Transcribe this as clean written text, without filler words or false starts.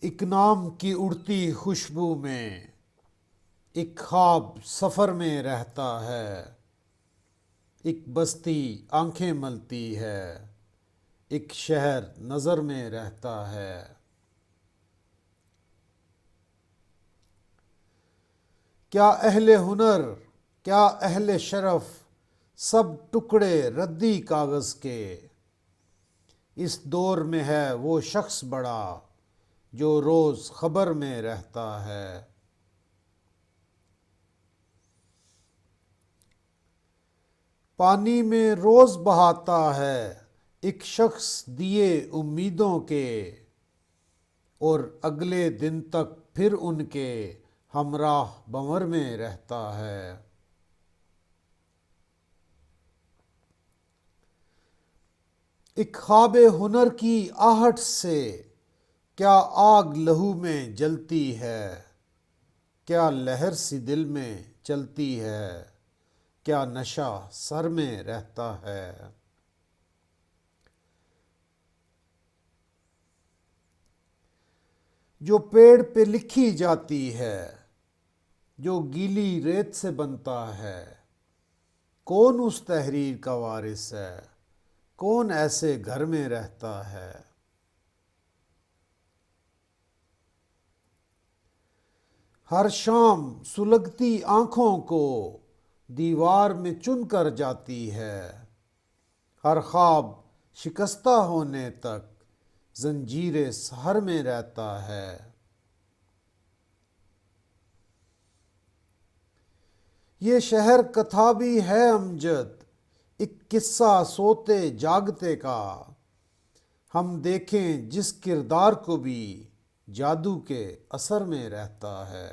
ایک نام کی اڑتی خوشبو میں ایک خواب سفر میں رہتا ہے، ایک بستی آنکھیں ملتی ہے، ایک شہر نظر میں رہتا ہے۔ کیا اہل ہنر، کیا اہل شرف، سب ٹکڑے ردی کاغذ کے۔ اس دور میں ہے وہ شخص بڑا جو روز خبر میں رہتا ہے۔ پانی میں روز بہاتا ہے ایک شخص دیے امیدوں کے، اور اگلے دن تک پھر ان کے ہمراہ بھنور میں رہتا ہے۔ ایک خواب ہنر کی آہٹ سے کیا آگ لہو میں جلتی ہے، کیا لہر سی دل میں چلتی ہے، کیا نشہ سر میں رہتا ہے۔ جو پیڑ پہ لکھی جاتی ہے، جو گیلی ریت سے بنتا ہے، کون اس تحریر کا وارث ہے، کون ایسے گھر میں رہتا ہے۔ ہر شام سلگتی آنکھوں کو دیوار میں چن کر جاتی ہے، ہر خواب شکستہ ہونے تک زنجیر سحر میں رہتا ہے۔ یہ شہر کتھا بھی ہے امجد، ایک قصہ سوتے جاگتے کا، ہم دیکھیں جس کردار کو بھی جادو کے اثر میں رہتا ہے۔